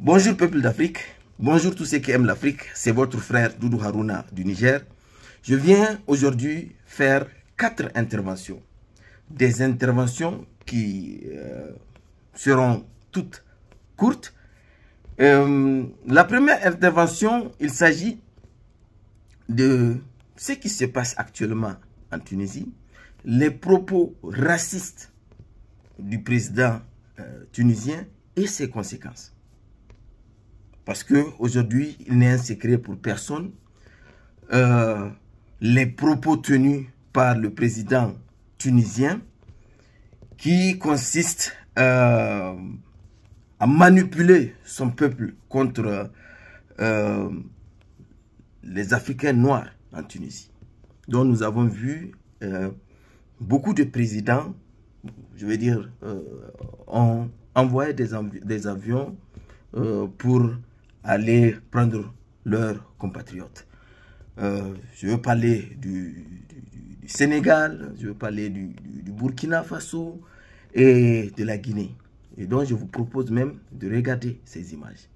Bonjour peuple d'Afrique, bonjour tous ceux qui aiment l'Afrique, c'est votre frère Doudou Harouna du Niger. Je viens aujourd'hui faire 4 interventions. Des interventions qui seront toutes courtes. La première intervention, il s'agit de ce qui se passe actuellement en Tunisie, les propos racistes du président tunisien et ses conséquences. Parce qu'aujourd'hui, il n'est un secret pour personne. Les propos tenus par le président tunisien qui consistent à manipuler son peuple contre les Africains noirs en Tunisie. Donc nous avons vu beaucoup de présidents, je veux dire, ont envoyé des avions pour aller prendre leurs compatriotes. Je veux parler du Sénégal, je veux parler du Burkina Faso et de la Guinée. Et donc je vous propose même de regarder ces images.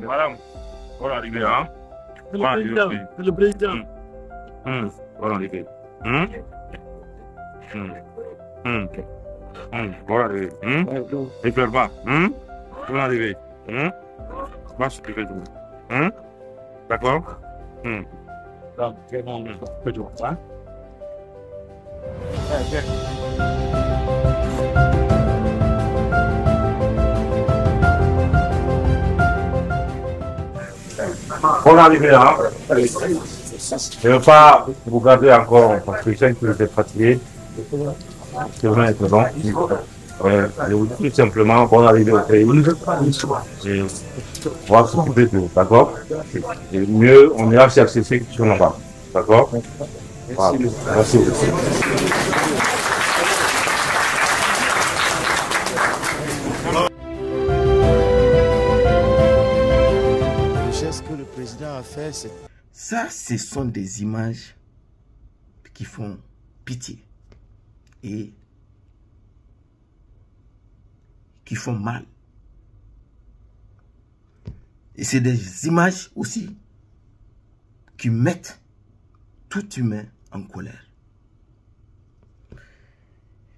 Madame, voilà arrivé, hein? C'est le président. Voilà arrivé. Voilà arrivé. Il pleure pas. Voilà arrivé. Va s'occuper de vous. D'accord? Donc, c'est mon président, hein? On est arrivé là. Je ne veux pas vous garder encore parce que je sais que vous êtes fatigué. C'est vraiment étonnant. Je vous dis tout simplement qu'on est arrivé au pays. Et on va s'occuper de vous, d'accord? Et mieux, on ira chercher ceux qui sont là-bas. D'accord? Voilà. Merci beaucoup. Ça, ce sont des images qui font pitié et qui font mal. Et c'est des images aussi qui mettent tout humain en colère.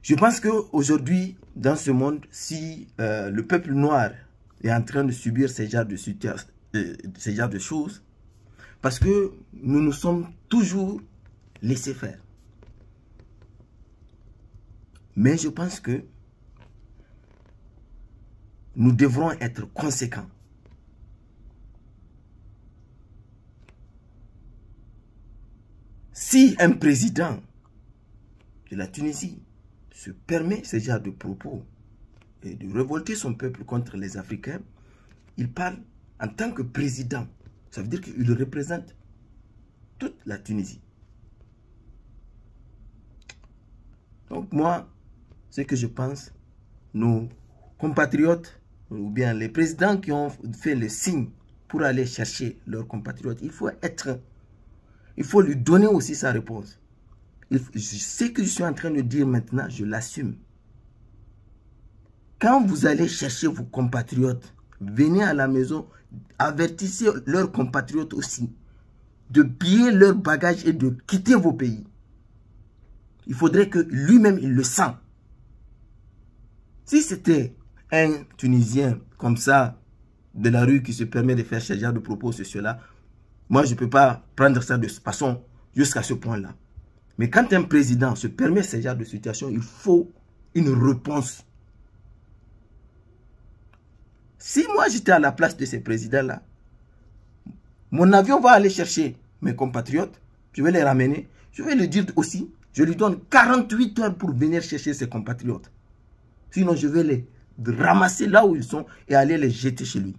Je pense qu'aujourd'hui, dans ce monde, si le peuple noir est en train de subir ce genre de choses, parce que nous nous sommes toujours laissés faire. Mais je pense que nous devrons être conséquents. Si un président de la Tunisie se permet ce genre de propos et de révolter son peuple contre les Africains, il parle en tant que président. Ça veut dire qu'il représente toute la Tunisie. Donc moi, ce que je pense, nos compatriotes ou bien les présidents qui ont fait le signe pour aller chercher leurs compatriotes, il faut lui donner aussi sa réponse. Ce que je suis en train de dire maintenant, je l'assume. Quand vous allez chercher vos compatriotes, venez à la maison, avertissez leurs compatriotes aussi de plier leurs bagages et de quitter vos pays. Il faudrait que lui-même, il le sent. Si c'était un Tunisien comme ça, de la rue, qui se permet de faire ce genre de propos, cela, moi, je ne peux pas prendre ça de façon jusqu'à ce point-là. Mais quand un président se permet ce genre de situation, il faut une réponse. Si moi, j'étais à la place de ces présidents-là, mon avion va aller chercher mes compatriotes, je vais les ramener, je vais le dire aussi, je lui donne 48 heures pour venir chercher ses compatriotes. Sinon, je vais les ramasser là où ils sont et aller les jeter chez lui.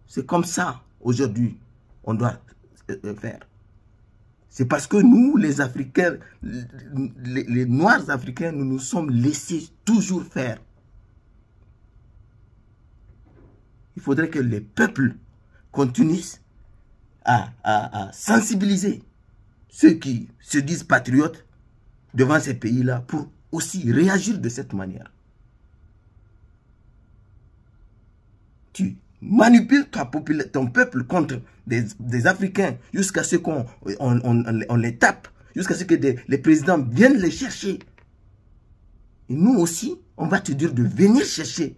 C'est comme ça, aujourd'hui, on doit faire. C'est parce que nous, les Africains, les Noirs africains, nous nous sommes laissés toujours faire. Il faudrait que les peuples continuent à sensibiliser ceux qui se disent patriotes devant ces pays-là pour aussi réagir de cette manière. Tu manipules ton peuple contre des Africains jusqu'à ce qu'on les tape, jusqu'à ce que les présidents viennent les chercher. Et nous aussi, on va te dire de venir chercher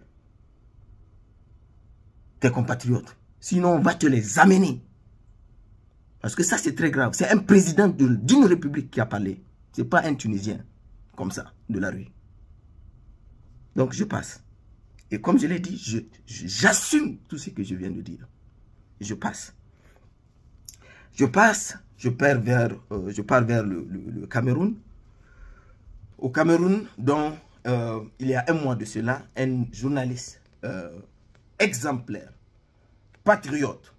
tes compatriotes. Sinon, on va te les amener. Parce que ça, c'est très grave. C'est un président d'une république qui a parlé. Ce n'est pas un Tunisien, comme ça, de la rue. Donc, je passe. Et comme je l'ai dit, j'assume tout ce que je viens de dire. Je passe. Je pars vers le Cameroun. Au Cameroun, dont il y a un mois de cela, un journaliste exemplaire, patriote,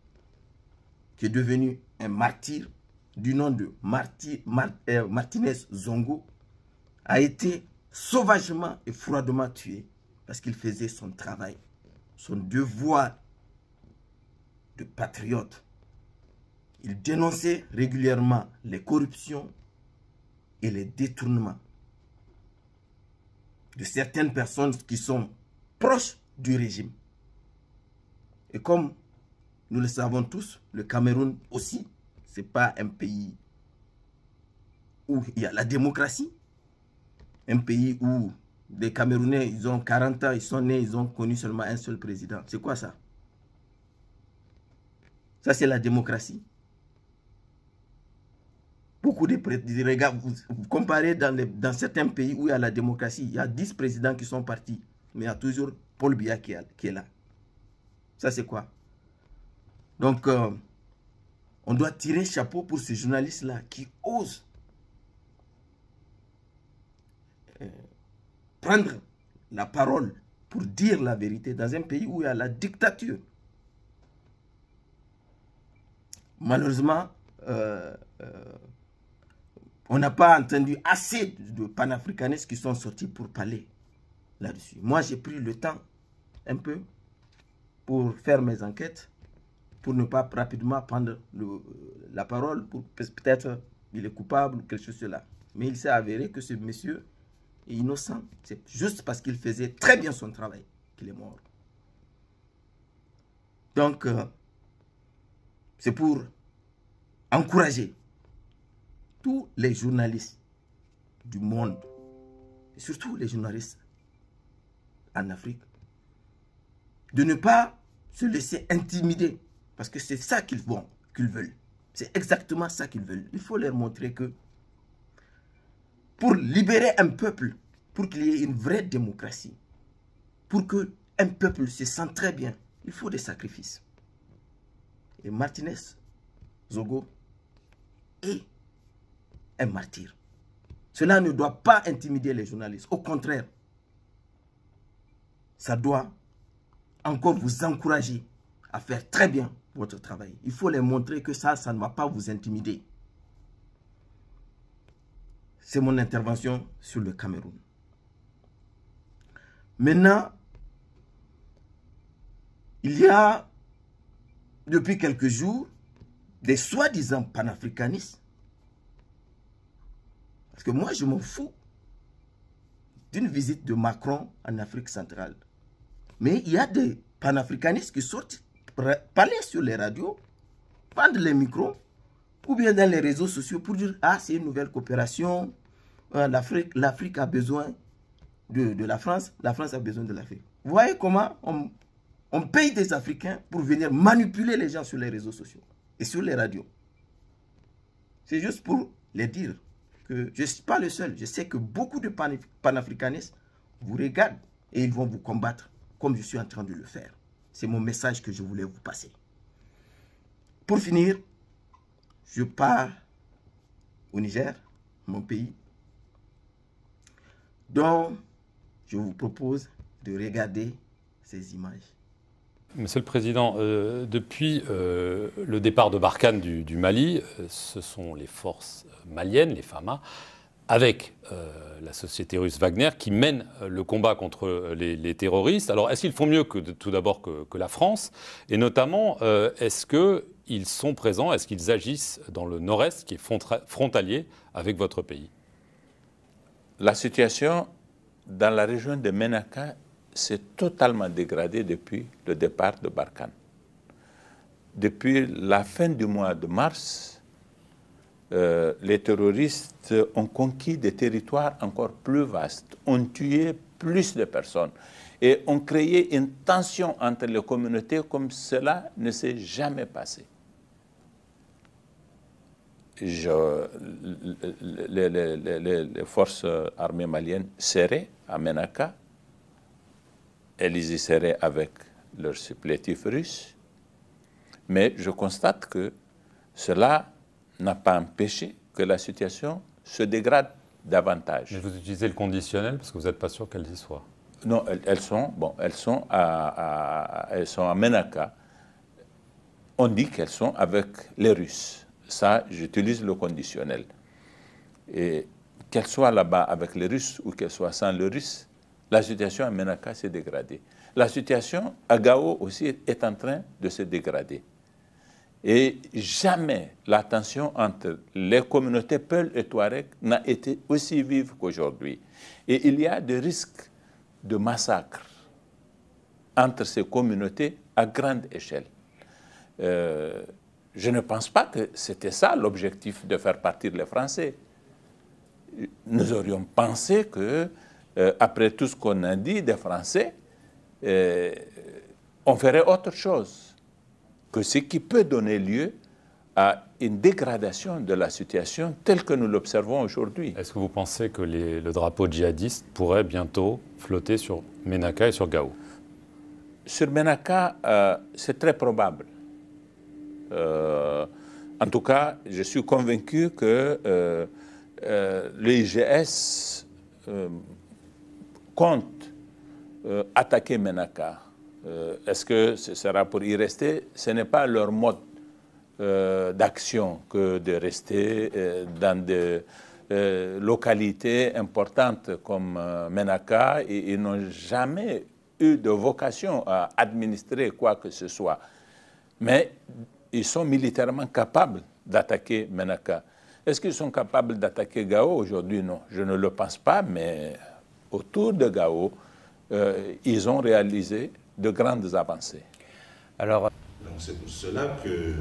qui est devenu un martyr du nom de Martinez Zongo, a été sauvagement et froidement tué parce qu'il faisait son travail, son devoir de patriote. Il dénonçait régulièrement les corruptions et les détournements de certaines personnes qui sont proches du régime. Et comme nous le savons tous, le Cameroun aussi, ce n'est pas un pays où il y a la démocratie. Un pays où les Camerounais, ils ont 40 ans, ils sont nés, ils ont connu seulement un seul président. C'est quoi ça? Ça, c'est la démocratie. Beaucoup de regards, vous comparez dans certains pays où il y a la démocratie, il y a 10 présidents qui sont partis, mais il y a toujours Paul Biya qui est là. Ça, c'est quoi? Donc, on doit tirer chapeau pour ce journaliste-là qui ose prendre la parole pour dire la vérité dans un pays où il y a la dictature. Malheureusement, on n'a pas entendu assez de panafricanistes qui sont sortis pour parler là-dessus. Moi, j'ai pris le temps un peu pour faire mes enquêtes, pour ne pas rapidement prendre la parole, pour peut-être il est coupable ou quelque chose de cela. Mais il s'est avéré que ce monsieur est innocent. C'est juste parce qu'il faisait très bien son travail qu'il est mort. Donc, c'est pour encourager tous les journalistes du monde, et surtout les journalistes en Afrique, de ne pas se laisser intimider. Parce que c'est ça qu'ils veulent. C'est exactement ça qu'ils veulent. Il faut leur montrer que pour libérer un peuple, pour qu'il y ait une vraie démocratie, pour qu'un peuple se sente très bien, il faut des sacrifices. Et Martinez Zongo est un martyr. Cela ne doit pas intimider les journalistes. Au contraire, ça doit encore vous encourager à faire très bien votre travail. Il faut les montrer que ça ne va pas vous intimider. C'est mon intervention sur le Cameroun. Maintenant, il y a, depuis quelques jours, des soi-disant panafricanistes. Parce que moi, je m'en fous d'une visite de Macron en Afrique centrale. Mais il y a des panafricanistes qui sortent parler sur les radios, prendre les micros, ou bien dans les réseaux sociaux pour dire « Ah, c'est une nouvelle coopération, l'Afrique a besoin de la France a besoin de l'Afrique. » Vous voyez comment on paye des Africains pour venir manipuler les gens sur les réseaux sociaux et sur les radios. C'est juste pour les dire que je ne suis pas le seul. Je sais que beaucoup de panafricanistes vous regardent et ils vont vous combattre comme je suis en train de le faire. C'est mon message que je voulais vous passer. Pour finir, je pars au Niger, mon pays, dont je vous propose de regarder ces images. Monsieur le Président, depuis le départ de Barkhane du Mali, ce sont les forces maliennes, les FAMA, avec la société russe Wagner, qui mènent le combat contre les terroristes. Alors, est-ce qu'ils font mieux tout d'abord que la France? Et notamment, est-ce qu'ils sont présents, est-ce qu'ils agissent dans le nord-est, qui est frontalier avec votre pays? La situation dans la région de Ménaka s'est totalement dégradée depuis le départ de Barkhane. Depuis la fin du mois de mars, les terroristes ont conquis des territoires encore plus vastes, ont tué plus de personnes et ont créé une tension entre les communautés comme cela ne s'est jamais passé. Les forces armées maliennes serraient à Ménaka. Elles y seraient avec leurs supplétifs russes. Mais je constate que cela n'a pas empêché que la situation se dégrade davantage. Mais vous utilisez le conditionnel parce que vous n'êtes pas sûr qu'elles y soient. Non, elles sont à Ménaka. On dit qu'elles sont avec les Russes. Ça, j'utilise le conditionnel. Et qu'elles soient là-bas avec les Russes ou qu'elles soient sans les Russes, la situation à Ménaka s'est dégradée. La situation à Gao aussi est en train de se dégrader. Et jamais la tension entre les communautés Peul et Touareg n'a été aussi vive qu'aujourd'hui. Et il y a des risques de massacre entre ces communautés à grande échelle. Je ne pense pas que c'était ça l'objectif de faire partir les Français. Nous aurions pensé que, après tout ce qu'on a dit des Français, on ferait autre chose que ce qui peut donner lieu à une dégradation de la situation telle que nous l'observons aujourd'hui. Est-ce que vous pensez que le drapeau djihadiste pourrait bientôt flotter sur Ménaka et sur Gao? Sur Ménaka, c'est très probable. En tout cas, je suis convaincu que l'IGS compte attaquer Ménaka. Est-ce que ce sera pour y rester? Ce n'est pas leur mode d'action que de rester dans des localités importantes comme Ménaka. Et ils n'ont jamais eu de vocation à administrer quoi que ce soit. Mais ils sont militairement capables d'attaquer Ménaka. Est-ce qu'ils sont capables d'attaquer Gao aujourd'hui? Non, je ne le pense pas, mais autour de Gao, ils ont réalisé de grandes avancées. Alors, c'est pour cela que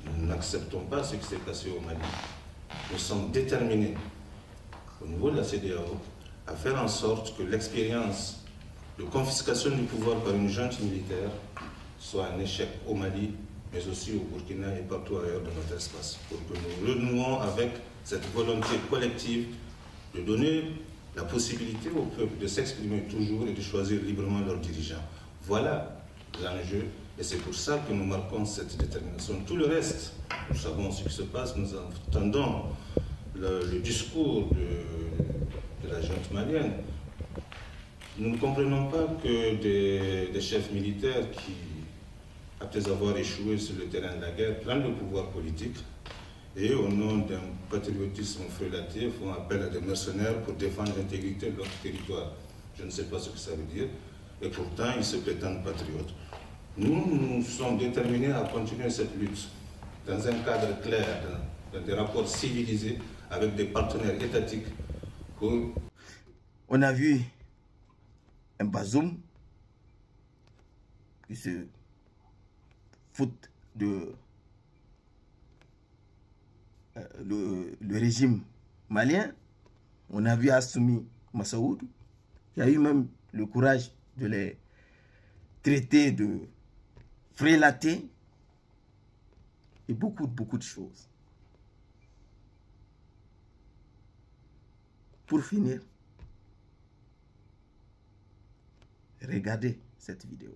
nous n'acceptons pas ce qui s'est passé au Mali. Nous sommes déterminés, au niveau de la CEDEAO, à faire en sorte que l'expérience de confiscation du pouvoir par une junte militaire soit un échec au Mali, mais aussi au Burkina et partout ailleurs dans notre espace, pour que nous renouons avec cette volonté collective de donner la possibilité au peuple de s'exprimer toujours et de choisir librement leurs dirigeants. Voilà l'enjeu, et c'est pour ça que nous marquons cette détermination. Tout le reste, nous savons ce qui se passe, nous entendons le discours de la junte malienne. Nous ne comprenons pas que des chefs militaires qui, après avoir échoué sur le terrain de la guerre, prennent le pouvoir politique et au nom d'un patriotisme frelaté font appel à des mercenaires pour défendre l'intégrité de leur territoire. Je ne sais pas ce que ça veut dire, et pourtant ils se prétendent patriotes. Nous sommes déterminés à continuer cette lutte dans un cadre clair, dans des rapports civilisés avec des partenaires étatiques. On a vu un Bazoum qui se fout de le régime malien. On a vu Assoumi Massaoud qui a eu même le courage de les traiter de frélatés et beaucoup de choses. Pour finir, regardez cette vidéo.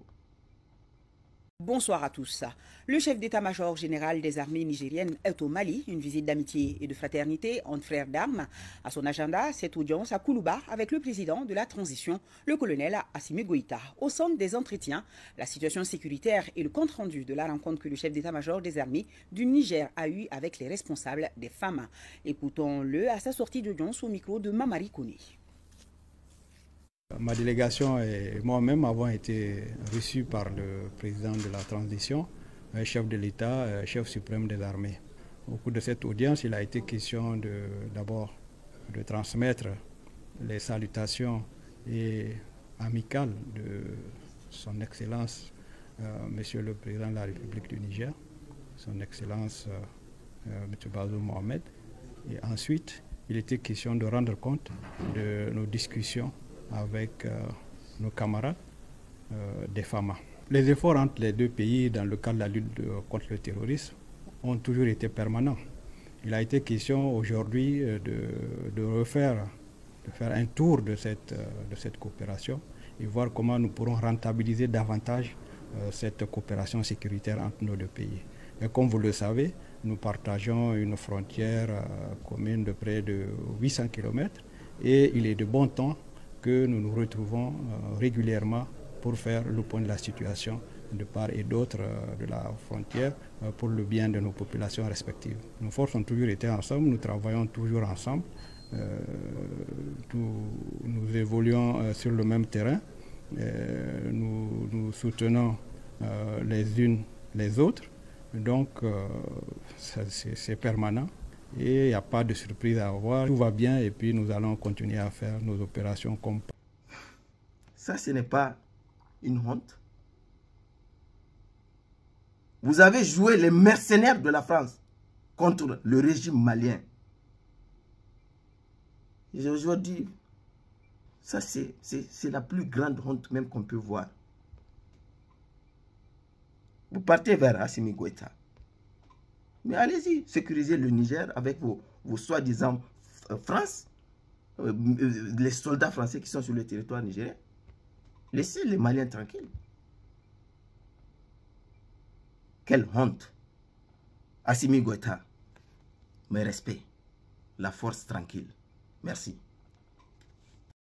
Bonsoir à tous. Le chef d'état-major général des armées nigériennes est au Mali, une visite d'amitié et de fraternité entre frères d'armes. À son agenda, cette audience à Koulouba avec le président de la transition, le colonel Assimi Goïta. Au centre des entretiens, la situation sécuritaire et le compte-rendu de la rencontre que le chef d'état-major des armées du Niger a eue avec les responsables des femmes. Écoutons-le à sa sortie d'audience au micro de Mamari Kone. Ma délégation et moi-même avons été reçus par le président de la transition, chef de l'État, chef suprême des armées. Au cours de cette audience, il a été question d'abord de transmettre les salutations amicales de son Excellence, Monsieur le Président de la République du Niger, son Excellence M. Bazoum Mohamed. Et ensuite, il était question de rendre compte de nos discussions avec nos camarades des FAMA. Les efforts entre les deux pays dans le cadre de la lutte contre le terrorisme ont toujours été permanents. Il a été question aujourd'hui de faire un tour de cette coopération et voir comment nous pourrons rentabiliser davantage cette coopération sécuritaire entre nos deux pays. Et comme vous le savez, nous partageons une frontière commune de près de 800 km et il est de bon temps que nous nous retrouvons régulièrement pour faire le point de la situation de part et d'autre de la frontière pour le bien de nos populations respectives. Nos forces ont toujours été ensemble, nous travaillons toujours ensemble, nous évoluons sur le même terrain, nous soutenons les unes les autres, donc c'est permanent. Et il n'y a pas de surprise à avoir. Tout va bien et puis nous allons continuer à faire nos opérations comme... Ça, ce n'est pas une honte. Vous avez joué les mercenaires de la France contre le régime malien. Et aujourd'hui, ça c'est la plus grande honte même qu'on peut voir. Vous partez vers Assimi Goïta. Mais allez-y, sécurisez le Niger avec vos soi-disant France, les soldats français qui sont sur le territoire nigérien. Laissez les Maliens tranquilles. Quelle honte. Assimi Goïta, mes respects, la force tranquille. Merci.